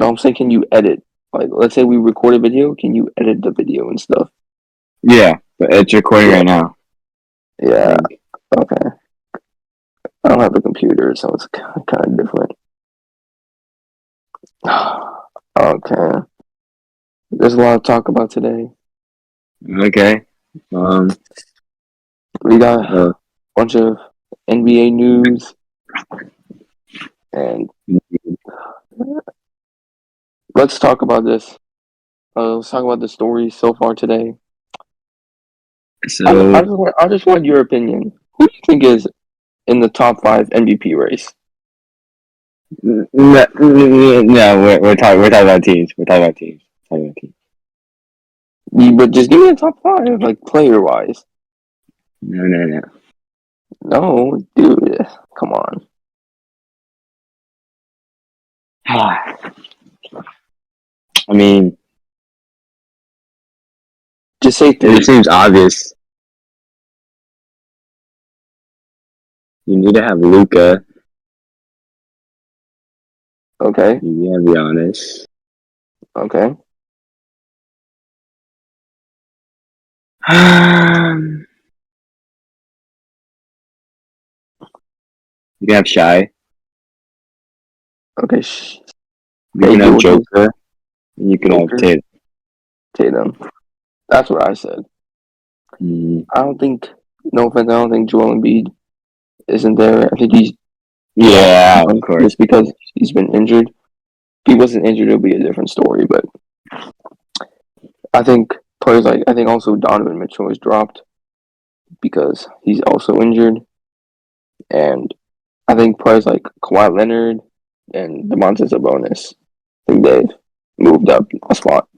No, I'm saying, can you edit? Like, let's say we record a video. Can you edit the video and stuff? Yeah, but it's recording Yeah. right now. Yeah. Like, Okay. I don't have a computer, so it's kind of different. Okay. There's a lot to talk about today. okay. Um. We got a Uh, bunch of NBA news, and let's talk about this. Let's talk about the stories so far today. so I just want your opinion. Who do you think is in the top five MVP race? no, we're talking about teams. We're talking about teams. Talking about teams. But just give me the top five, like player wise. No, no, no. No, dude, come on. I mean, Just say it three. seems obvious. You need to have Luca. Okay, You gotta be honest. okay. You can have Shy. Okay, You Shea can have Gilgeous, Joker. And you can have Joker, Tatum. Tatum. That's what I said. Mm, I don't think, no offense, I don't think Joel Embiid isn't there. I think he's dropped yeah, of course. just because he's been injured. If he wasn't injured, it would be a different story. But I think players like, I think also Donovan Mitchell is dropped because he's also injured. And I think players like Kawhi Leonard and DeMontis Sabonis, I think they've moved up a spot.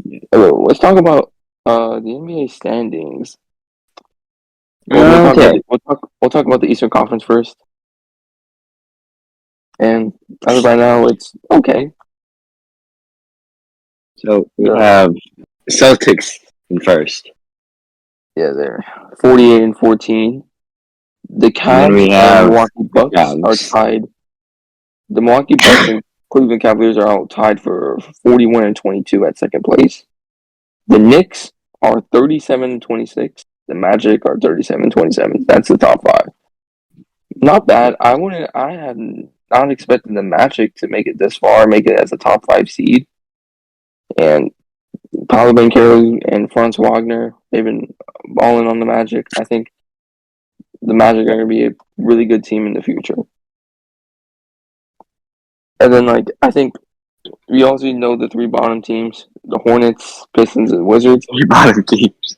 Okay, let's talk about the NBA standings. Well, Okay. we'll talk about the Eastern Conference first. And as of right now, it's okay. So we The have Celtics in first. Yeah, they're 48 and 14. The And then Cavs we and have Milwaukee the Bucks are Cavs. tied. The Milwaukee Bucks and Cleveland Cavaliers are out tied for 41 and 22 at second place. The Knicks are 37 and 26. The Magic are 37 and 27. That's the top five. Not bad. I had not expected the Magic to make it this far, make it as a top five seed. And Paolo Banchero and Franz Wagner, they've been balling on the Magic. I think the Magic are going to be a really good team in the future. And then, like, I think we also know the three bottom teams: the Hornets, Pistons, and Wizards. Three bottom teams.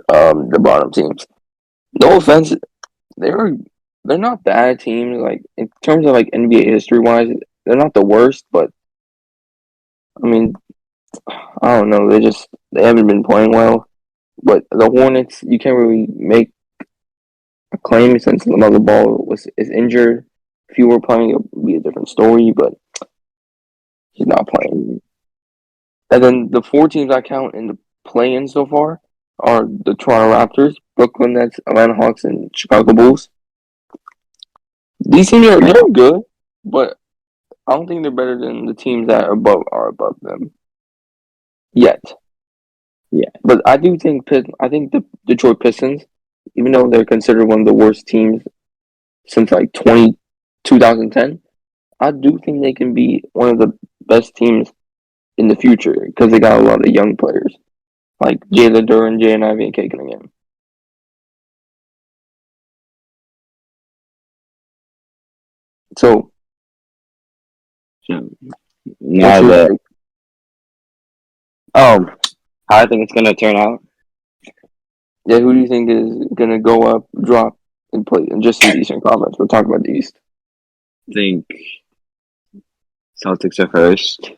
The bottom teams. No offense, they're they're not bad teams. Like in terms of like NBA history wise, they're not the worst. But I mean, I don't know. They haven't been playing well. But the Hornets, you can't really make a claim since LaMelo Ball is injured. If you were playing, it would be a different story. But he's not playing. And then the four teams I count in the play-in so far are the Toronto Raptors, Brooklyn Nets, Atlanta Hawks, and Chicago Bulls. These teams they're good, but I don't think they're better than the teams that are above them yet. Yeah. But I think the Detroit Pistons, even though they're considered one of the worst teams since like 2010, I do think they can be one of the best teams in the future because they got a lot of young players like Jalen Duren, Jay and Ivy, and K Cunningham. So, So what's now your the take? how I think it's gonna turn out. Yeah, who do you think is gonna go up, drop, and play? And just in the Eastern Conference, we're talking about the East. I think Celtics are first.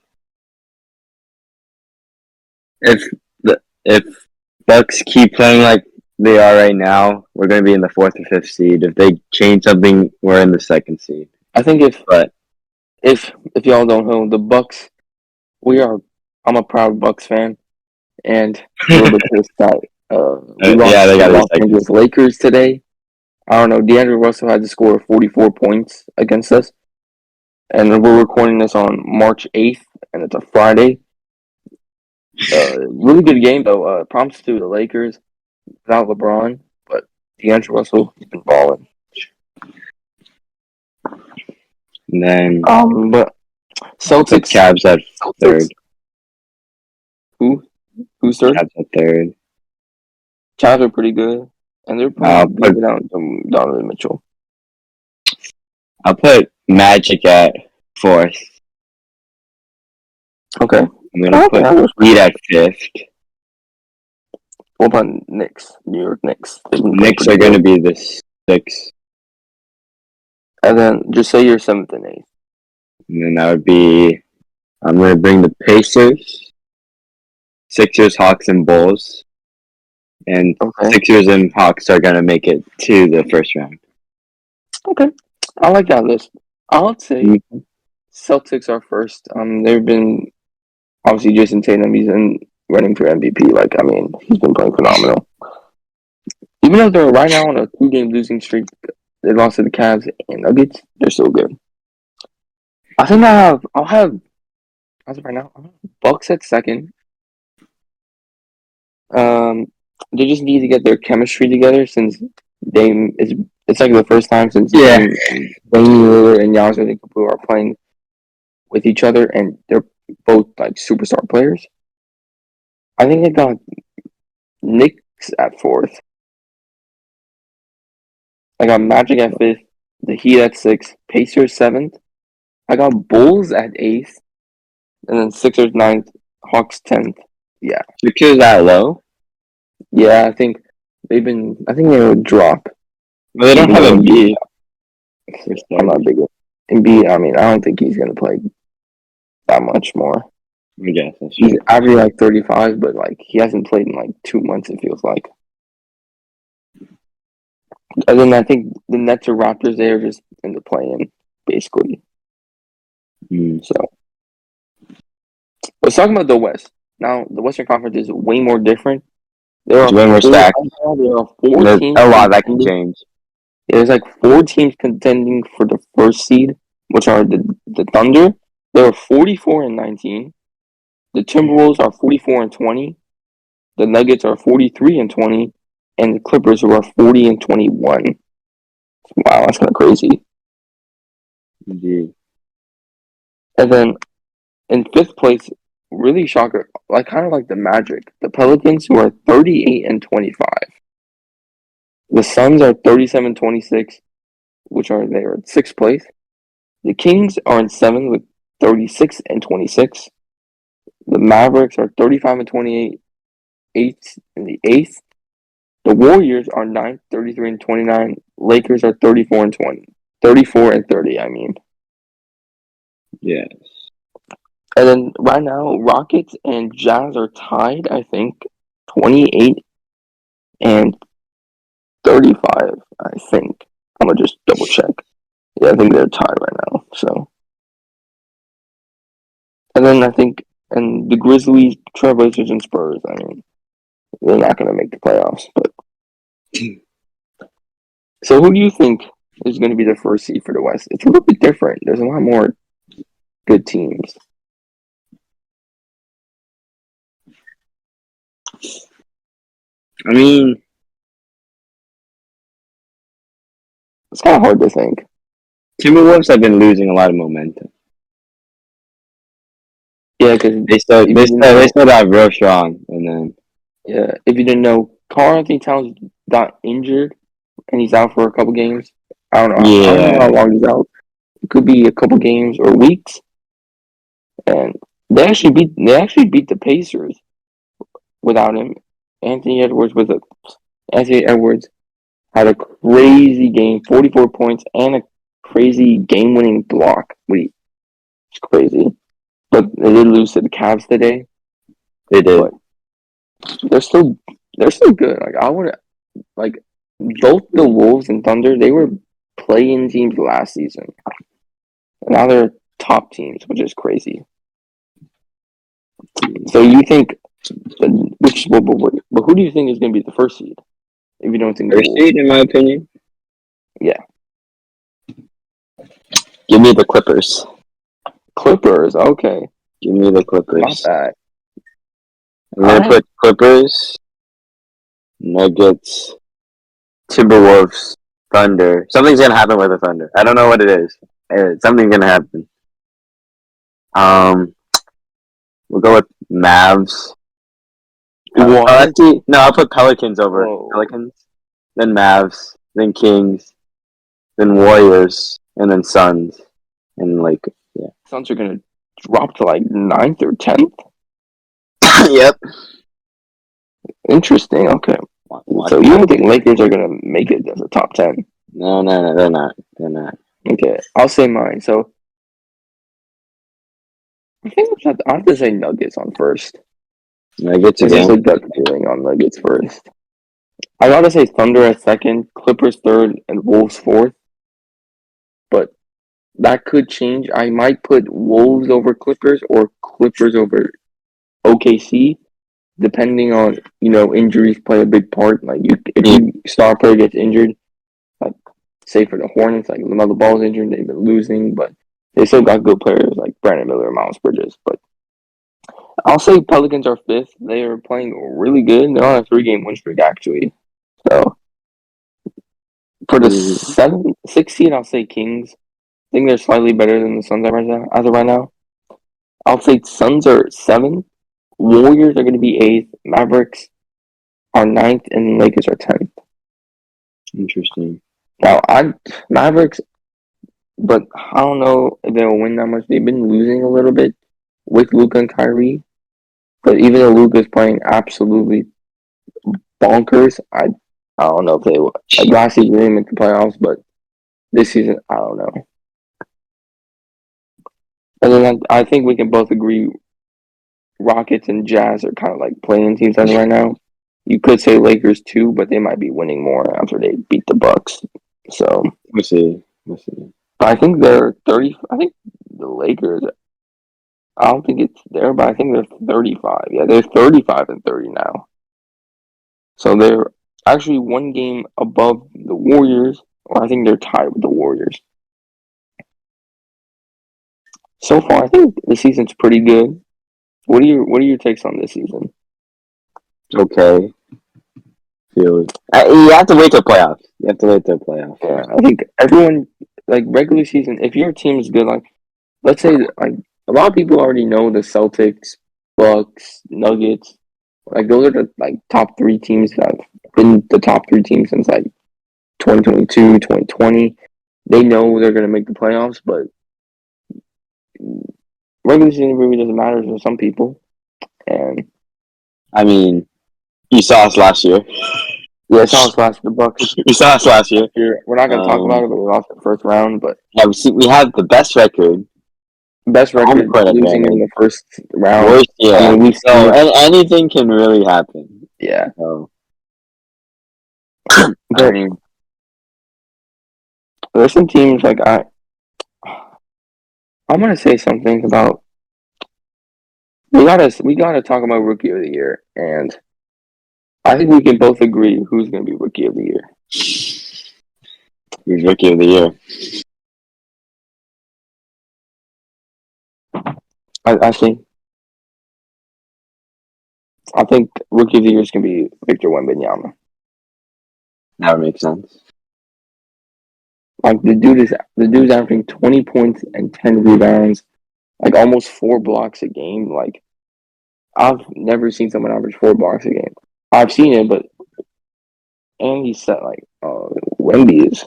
If Bucks keep playing like they are right now, we're gonna be in the fourth or fifth seed. If they change something, we're in the second seed. I think But if y'all don't know, the Bucks, we are. I'm a proud Bucks fan, and a little bit pissed that we yeah, lost they to the gotta be Los second. Angeles Lakers today. I don't know. D'Angelo Russell had to score 44 points against us, and we're recording this on March 8th, and it's a Friday. Really good game though. Props to the Lakers without LeBron, but D'Angelo Russell has been balling. And then But the Celtics. Cavs at third. Who's third? Cavs at third. Cavs are pretty good, and they're I'll playing good without Donovan Mitchell. put Magic at fourth. Okay. I'm gonna put Heat at fifth. What about Knicks? New York Knicks. Knicks are gonna be the sixth. And then just say you're 7th and 8th. And then that would be, I'm gonna bring the Pacers, Sixers, Hawks, and Bulls. And Sixers and Hawks are gonna make it to the first round. Okay, I like that list. I'll say Celtics are first. They've been obviously Jason Tatum. He's in running for MVP. He's been playing phenomenal. Even though they're right now on a 2-game losing streak, they lost to the Cavs and Nuggets. They're still good. I think I'll have as of right now, Bucks at second. They just need to get their chemistry together since it's like the first time since Dame Lillard and Giannis Antetokounmpo are playing with each other, and they're both like superstar players. I think I got Knicks at fourth. I got Magic at fifth, the Heat at sixth, Pacers seventh. I got Bulls at eighth, and then Sixers ninth, Hawks 10th. Yeah. Sixers that low? Yeah, I think they would drop. Well, they don't have Embiid. I'm not big with Embiid. I don't think he's going to play that much more. I guess he's averaging like 35, but like he hasn't played in like 2 months, it feels like. And then I think the Nets or Raptors, they are just in the play-in, basically. So, let's talk about the West. Now, the Western Conference is way more different. It's way more stacked. There are 4 teams. A lot that can change. There's like 4 teams contending for the first seed, which are the Thunder. They are 44-19. The Timberwolves are 44-20. The Nuggets are 43-20, and the Clippers are 40-21. Wow, that's kind of crazy. Indeed. And then in 5th place, really shocker, kind of like the Magic, the Pelicans, who are 38-25. The Suns are 37-26, which are they are in 6th place. The Kings are in 7th with 36-26. The Mavericks are 35-28, 8th in the 8th. The Warriors are 9th, 33-29. Lakers are 34-20. 34-30, I mean. Yes. And then right now, Rockets and Jazz are tied, I think, 28-35, I think. I'm going to just double check. Yeah, I think they're tied right now, so. And then I think, and the Grizzlies, Trailblazers, and Spurs, they're not going to make the playoffs, but. So who do you think is going to be the first seed for the West? It's a little bit different. There's a lot more good teams. It's kind of hard to think. Timberwolves have been losing a lot of momentum. Yeah, because they still got real strong, and then if you didn't know, Karl-Anthony Towns got injured and he's out for a couple games. I don't know how long he's out. It could be a couple games or weeks. And they actually beat the Pacers without him. Anthony Edwards had a crazy game, 44 points and a crazy game-winning block. It's crazy. But they did lose to the Cavs today. They did. But they're still good. Both the Wolves and Thunder, they were play-in teams last season. And now they're top teams, which is crazy. So you think, but who do you think is going to be the first seed? If you don't think first seed, in my opinion, yeah, give me the Clippers. Clippers. Okay, Give me the not Clippers. bad. I'm All gonna right. put Clippers, Nuggets, Timberwolves, Thunder. Something's gonna happen with the Thunder. I don't know what it is. Something's gonna happen. Um, we'll go with Mavs. What? Actually, no, I'll put Pelicans over Oh, Pelicans, then Mavs, then Kings, then Warriors, and then Suns, and like yeah. Suns are gonna drop to like ninth or 10th. Yep. Interesting. Okay. Watch So you my. don't think Lakers are gonna make it as a top 10? No, no, no, they're not. They're not. Okay, I'll say mine. So I think I have to say Nuggets on first. Nuggets It's just again. a gut feeling on Nuggets first. I gotta say Thunder at second, Clippers third, and Wolves fourth. But that could change. I might put Wolves over Clippers or Clippers over OKC, depending on injuries play a big part. Like if Yeah. you star player gets injured, like say for the Hornets, like LaMelo Ball's injured, they've been losing, but they still got good players like Brandon Miller and Miles Bridges. But I'll say Pelicans are fifth. They are playing really good. They're on a 3-game win streak actually. So for the Mm, 16, I'll say Kings. I think they're slightly better than the Suns as of right now. I'll say Suns are 7. Warriors are going to be 8th. Mavericks are ninth, and Lakers are 10th. interesting. Now, Mavericks, but I don't know if they'll win that much. They've been losing a little bit with Luka and Kyrie. But even though Luka's playing absolutely bonkers, I don't know if they will. Like last season, they didn't make the playoffs, but this season, I don't know. And then I think we can both agree Rockets and Jazz are kind of like playing teams as of right now. You could say Lakers too, but they might be winning more after they beat the Bucks. So We'll see. We'll see. I think they're 30. I think the Lakers. I don't think it's there, but I think they're 35. Yeah, they're 35 and 30 now. So they're actually 1 game above the Warriors, or I think they're tied with the Warriors. So far, I think the season's pretty good. What are your takes on this season? Okay. Feels. You have to wait till playoffs. You have to wait till playoffs. Yeah, I think everyone like regular season. If your team is good, like let's say like a lot of people already know the Celtics, Bucks, Nuggets. Like those are the like top 3 teams that have been the top 3 teams since like 2022, 2020. They know they're gonna make the playoffs, but regular season really doesn't matter to some people. And I mean, you saw us last year. yeah, it's how it's last the Bucks. You saw us last year. We're not gonna talk about Um, it, but we lost the first round. But yeah, we have the best record, best home record court losing in advantage. the first round. Worst, I yeah. mean, we've So seen it. anything can really happen. Yeah, So I but mean, there's some teams like I'm gonna say something about we gotta talk about rookie of the year, and I think we can both agree who's gonna be rookie of the year. he's rookie of the year. Actually, I think rookie of the year is gonna be Victor Wembanyama. That would make sense. Like the dude's averaging 20 points and 10 rebounds, like almost 4 blocks a game. Like I've never seen someone average 4 blocks a game. I've seen it, but and he's set like Wemby is.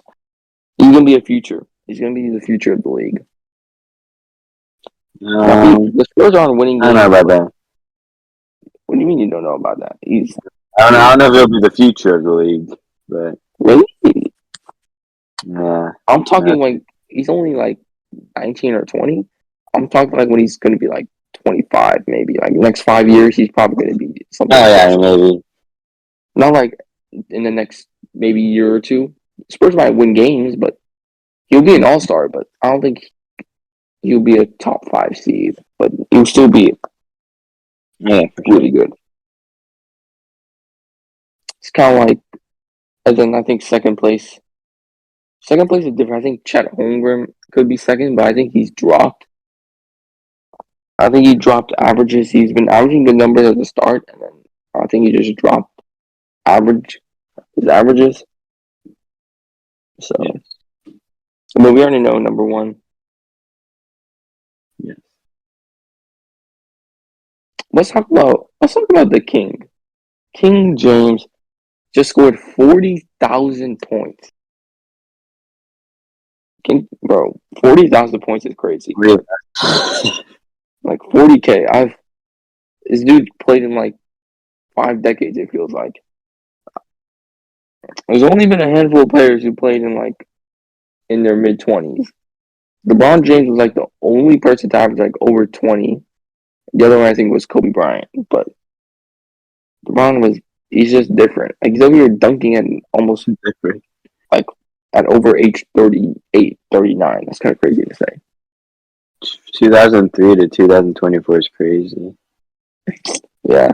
He's gonna be a future. He's gonna be the future of the league. Now Um, the Spurs aren't winning I don't know games, about but that. what do you mean you don't know about that? He's I he's don't know if he'll be the future of the league, but really. yeah. I'm talking like he's only like 19 or 20. I'm talking like when he's gonna be like 25, maybe like next 5 years. He's probably gonna be something Oh yeah, special. maybe. Not like in the next maybe year or two. Spurs might win games, but he'll be an all star. But I don't think he'll be a top 5 seed. But he'll still be Yeah, for sure. really good. It's kind of like, and then I think second place. Second place is different. I think Chet Holmgren could be second, but I think he's dropped. I think he dropped averages. He's been averaging good numbers at the start, and then I think he just dropped average his averages. So, Yes. but we already know number one. Yes. Let's talk about the King. King James just scored 40,000 points. King, bro, 40,000 points is crazy. Really? Like 40K. This dude played in like 5 decades. It feels like there's only been a handful of players who played in their mid 20s. LeBron James was like the only person to average like over 20. The other one I think was Kobe Bryant, but LeBron he's just different. Like he's over here dunking at almost Different. like at over age 38, 39. That's kind of crazy to say. 2003 to 2024 is crazy. Yeah.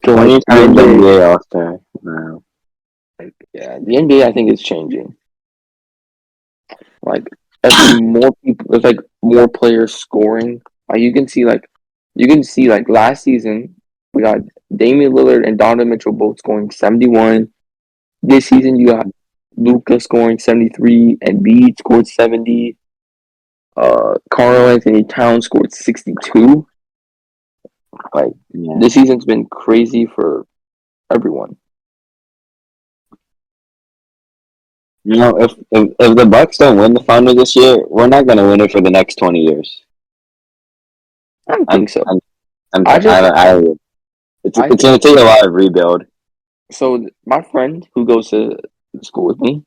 So 20 like times NBA All-Star. Wow. yeah, the NBA I think is changing. Like as more people, there's like more players scoring. Like you can see like last season we got Damian Lillard and Donovan Mitchell both scoring 71. This season you got Luka scoring 73 and Embiid scored 70. Karl Anthony Towns scored 62. Like Yeah. this season's been crazy for everyone. You know, if the Bucks don't win the final this year, we're not gonna win it for the next 20 years. I don't I'm, think so. I'm, I'm, I just I it's I it's think gonna take a lot of rebuild. so. My friend who goes to school with me,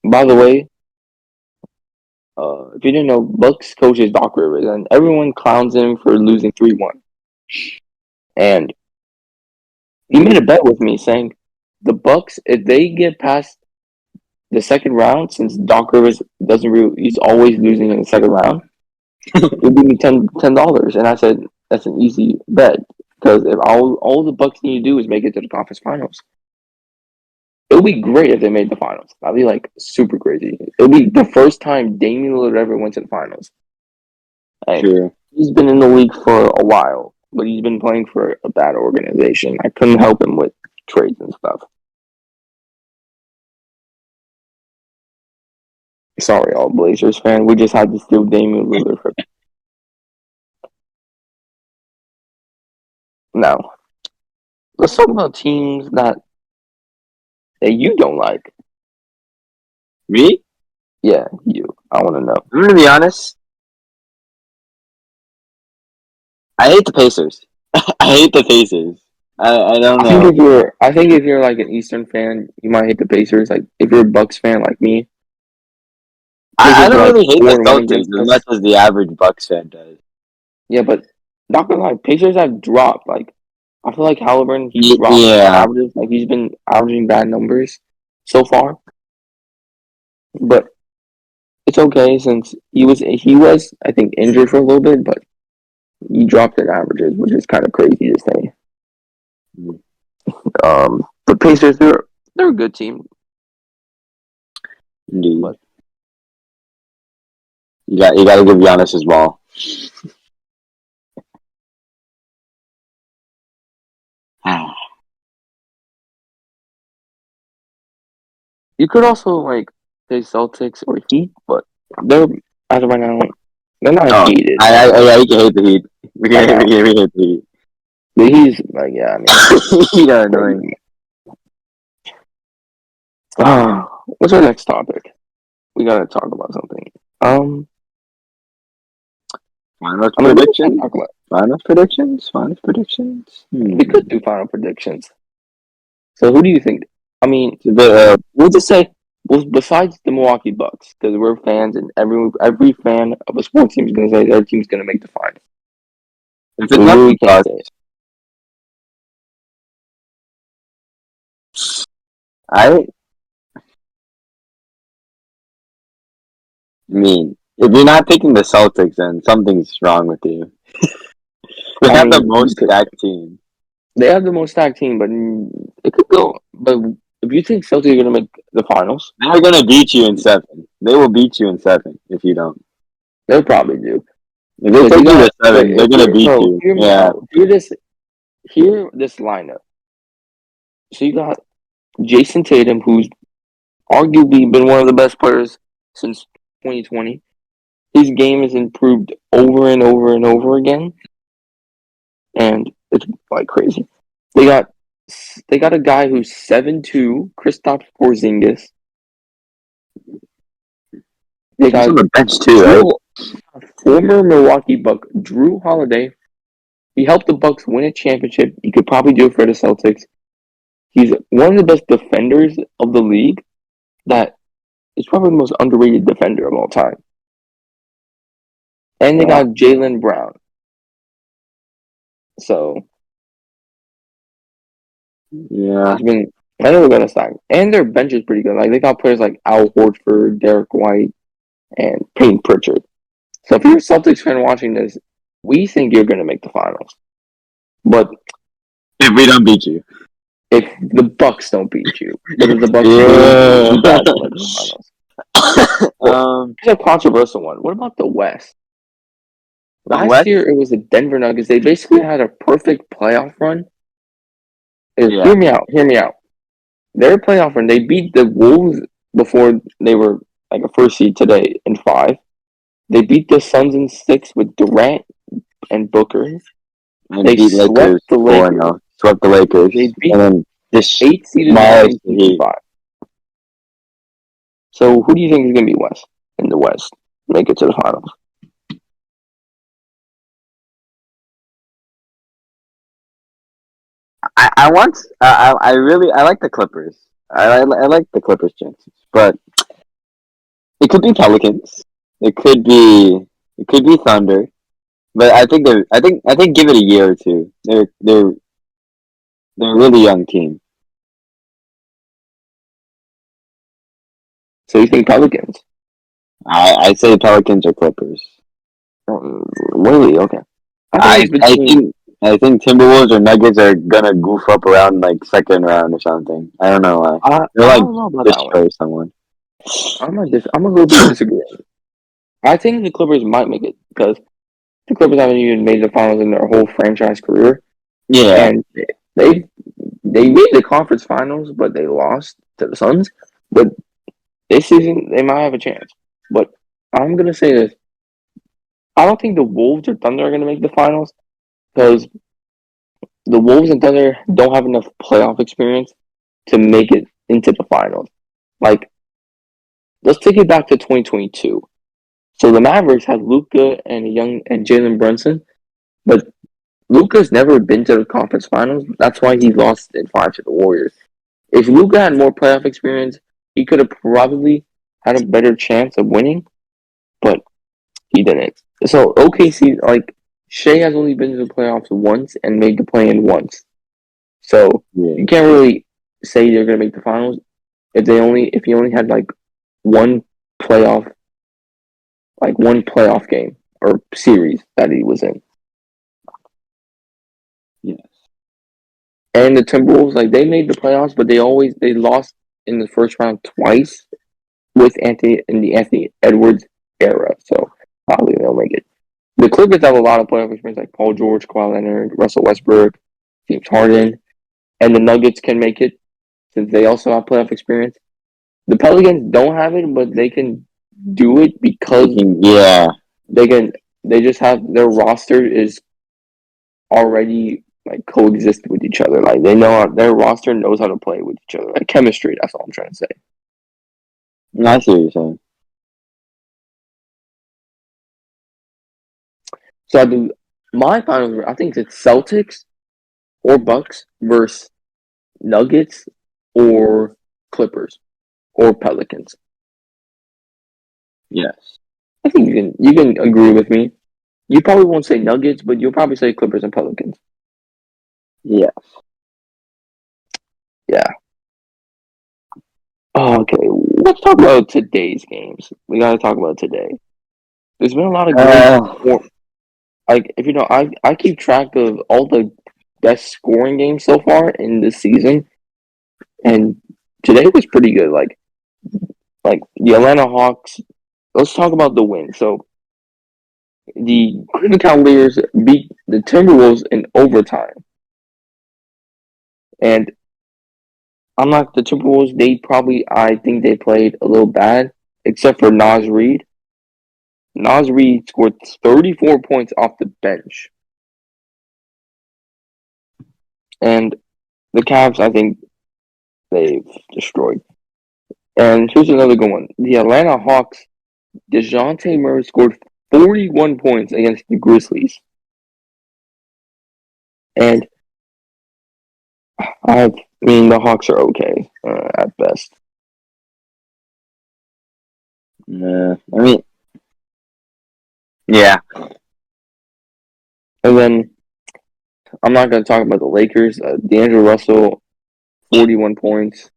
by the way, if you didn't know, Bucks coach is Doc Rivers, and everyone clowns him for losing 3-1. And he made a bet with me saying the Bucks, if they get past the second round, since Doc Rivers doesn't really, he's always losing in the second round, he'll give me $10. And I said that's an easy bet because if all the Bucks need to do is make it to the conference finals. It would be great if they made the finals. That'd be like super crazy. It would be the first time Damian Lillard ever went to the finals. And True. he's been in the league for a while, but he's been playing for a bad organization. I couldn't help him with trades and stuff. Sorry, all Blazers fan. We just had to steal Damian Lillard for now. Let's talk about teams that you don't like. Me? Yeah, you. I want to know. I'm gonna be honest. I hate the Pacers. I hate the Pacers. I don't know. I think if you're like an Eastern fan, you might hate the Pacers. Like if you're a Bucks fan like me, I Pacers don't are like really hate the 4-1 Celtics against as us. much as the average Bucks fan does. Yeah, but not gonna lie, Pacers have dropped. Like I feel like Halliburton, he dropped Yeah. averages. Like he's been averaging bad numbers so far, but it's okay since he was I think injured for a little bit, but he dropped his averages, which is kind of crazy to say. The Pacers, they're a good team, Indeed. but You got to give Giannis his ball. you could also like say Celtics or Heat, but they're as of right now, they're not Oh, heated. yeah, you can hate the Heat. We I can know. hate the Heat. The Heat's like yeah, I mean, Heat are annoying. What's our next topic? We gotta talk about something. Finals I mean, we can predictions? talk about. Finals predictions? Finals predictions? We could do final predictions. So who do you think? I mean, It's a bit we'll just say, well, besides the Milwaukee Bucks, because we're fans, and every fan of a sports team is gonna say their team's gonna make the final. if So it's we not the really can't Bucks, say it. I mean, if you're not picking the Celtics, then something's wrong with you. They I have the mean, most stacked team. they have the most stacked team, but it could go. But if you think Celtics are gonna make the finals, They're gonna beat you in 7. They will beat you in 7 if you don't. they'll probably do. If they take you to 7, they're gonna beat no, you. hear me Yeah. out. Hear this lineup. So you got Jason Tatum, who's arguably been one of the best players since 2020. His game has improved over and over and over again, and it's like crazy. They got they got a guy who's 7'2", Kristaps Porzingis. They He's got on the bench too, right? former Milwaukee Buck Drew Holiday. He helped the Bucks win a championship. He could probably do it for the Celtics. He's one of the best defenders of the league. That is probably the most underrated defender of all time. And they got Jaylen Brown. So Yeah. it's been. I know we're gonna stack, and their bench is pretty good. Like they got players like Al Horford, Derek White, and Payne Pritchard. So if you're a Celtics fan watching this, we think you're gonna make the finals. But If we don't beat you. if the Bucks don't beat you, but if the Bucks do, you Yeah. guys will make the finals. Well, here's a controversial one. What about the West? The Last West? year it was the Denver Nuggets. They basically had a perfect playoff run. Yeah. Hear me out. Hear me out. Their playoff run, they beat the Wolves before they were like a first seed today in 5. They beat the Suns in 6 with Durant and Booker. And They beat swept Lakers the 4 Lakers. now. Swept the Lakers. They beat And then this 8 seeded smallest Miami in Heat. 5. So who do you think is going to be West in the West? Make it to the finals. I like the Clippers. I like the Clippers chances, but it could be Pelicans. It could be Thunder. But I think give it a year or two. They're a really young team. So you think Pelicans? I say Pelicans or Clippers. Really? Okay. I think it's I between. think I think Timberwolves or Nuggets are gonna goof up around like second round or something. I don't know why. They're I like don't know about that one. destroy someone. I'm a little bit disagreeing. I think the Clippers might make it because the Clippers haven't even made the finals in their whole franchise career, Yeah. and they they made the conference finals, but they lost to the Suns. But this season, they might have a chance. But I'm gonna say this: I don't think the Wolves or Thunder are gonna make the finals because the Wolves and Thunder don't have enough playoff experience to make it into the finals. Like, let's take it back to 2022. So the Mavericks had Luka and Jalen Brunson, but Luka's never been to the conference finals. That's why he lost in 5 to the Warriors. If Luka had more playoff experience, he could have probably had a better chance of winning, but he didn't. So OKC, like Shea has only been to the playoffs once and made the play-in once. So Yeah. you can't really say they're gonna make the finals if he only had like one playoff one playoff game or series that he was in. Yeah. And the Timberwolves, like they made the playoffs, but they lost in the first round twice with the Anthony Edwards era. So probably they'll make it. The Clippers have a lot of playoff experience, like Paul George, Kawhi Leonard, Russell Westbrook, James Harden, and the Nuggets can make it since they also have playoff experience. The Pelicans don't have it, but they can do it because Yeah. they can. They just have their roster is already like coexist with each other. Like they know their roster knows how to play with each other. Like chemistry. That's all I'm trying to say. I see what you're saying. So I do my finals. I think it's Celtics or Bucks versus Nuggets or Clippers or Pelicans. Yes. I think you can agree with me. You probably won't say Nuggets, but you'll probably say Clippers and Pelicans. Yeah. Yeah. Oh, okay, let's talk about today's games. We got to talk about today. There's been a lot of great. Like if you know, I keep track of all the best scoring games so far in this season, and today was pretty good. Like the Atlanta Hawks. Let's talk about the win. So The Cleveland Cavaliers beat the Timberwolves in overtime, and I'm not the Timberwolves. I think they played a little bad, except for Naz Reid. Naz Reid scored 34 points off the bench, and the Cavs, I think they've destroyed. And here's another good one: the Atlanta Hawks. DeJounte Murray scored 41 points against the Grizzlies, and I mean the Hawks are okay at best. I mean, yeah. And then I'm not going to talk about the Lakers. D'Angelo Russell, 41 points.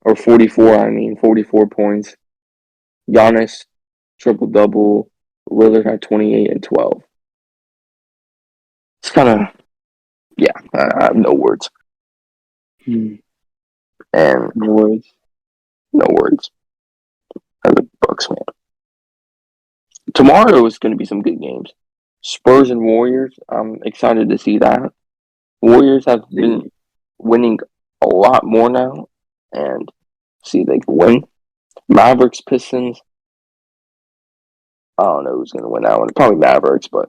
Or 44, 44 points. Giannis, triple-double. Lillard had 28 and 12. It's kind of, yeah, I have no words. And No words. no words. And the Bucks, man. Tomorrow is going to be some good games. Spurs and Warriors, I'm excited to see that. Warriors have been winning a lot more now, and see if they can win. Mavericks, Pistons. I don't know who's going to win that one. Probably Mavericks, but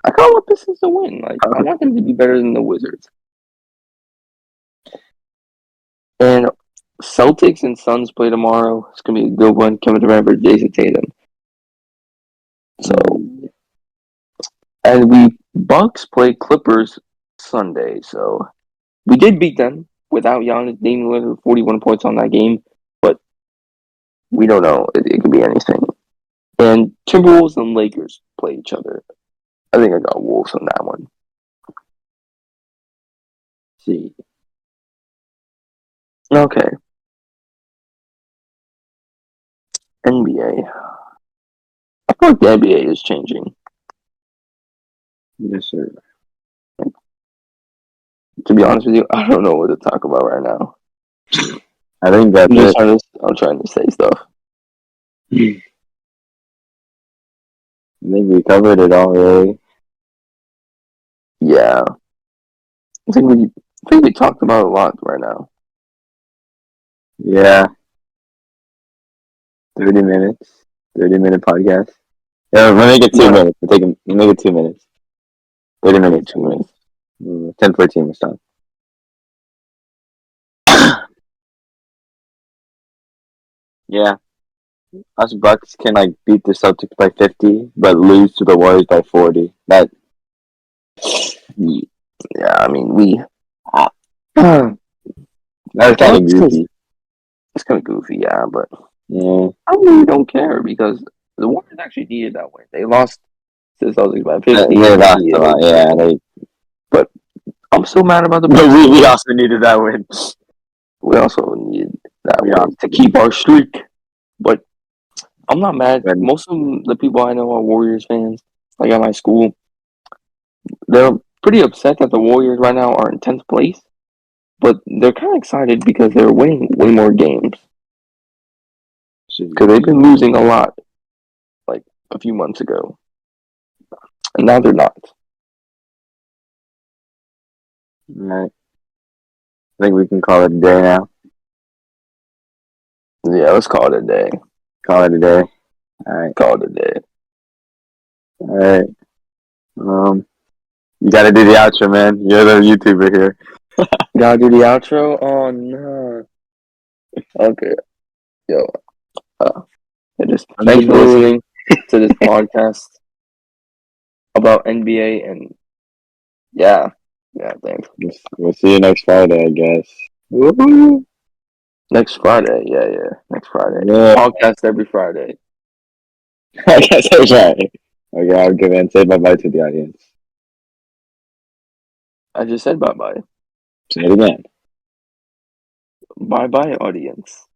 I kind of want Pistons to win. Like I want them to be better than the Wizards. And Celtics and Suns play tomorrow. It's going to be a good one. Kevin Durant versus Jason Tatum. So, and we Bucks play Clippers Sunday. So we did beat them without Giannis. Damian Lillard 41 points on that game, but we don't know. It could be anything. And Timberwolves and Lakers play each other. I think I got Wolves on that one. See. Okay. NBA. I feel like the NBA is changing. Yes, sir. To be honest with you, I don't know what to talk about right now. I think that's it. I'm trying to say stuff. I think we covered it all, really. Yeah. I think we talked about a lot right now. Yeah. 30 minutes. 30-minute podcast. Yeah, we'll make it 2 minutes. We'll make it 2 minutes. 30 minutes. 2 minutes. 10:14 was done. Yeah. Us Bucks can beat the Celtics by 50, but lose to the Warriors by 40. That. Yeah, I mean we. That's kind of goofy. It's kind of goofy, yeah, but yeah. I really don't care because the Warriors actually needed that win. They lost to the Celtics by 50. They lost a lot, yeah. But I'm still mad about the. But we also needed that win. We also needed that win to keep our streak. But I'm not mad. Most of the people I know are Warriors fans. Like at my school, they're pretty upset that the Warriors right now are in 10th place. But they're kind of excited because they're winning way more games. Because they've been losing a lot, like a few months ago. And now they're not. Alright. I think we can call it a day now. Yeah, let's call it a day. Call it a day. Alright. Call it a day. Alright. You gotta do the outro, man. You're the YouTuber here. Gotta do the outro? Oh, no. Okay. Yo. Thanks for listening to this podcast about NBA and yeah, thanks. We'll see you next Friday, I guess. Woo-hoo. Next Friday, yeah. Next Friday. Yeah. Podcast every Friday. I guess that's right. Okay, I'll give in. Say bye-bye to the audience. I just said bye-bye. Say it again. Bye-bye, audience.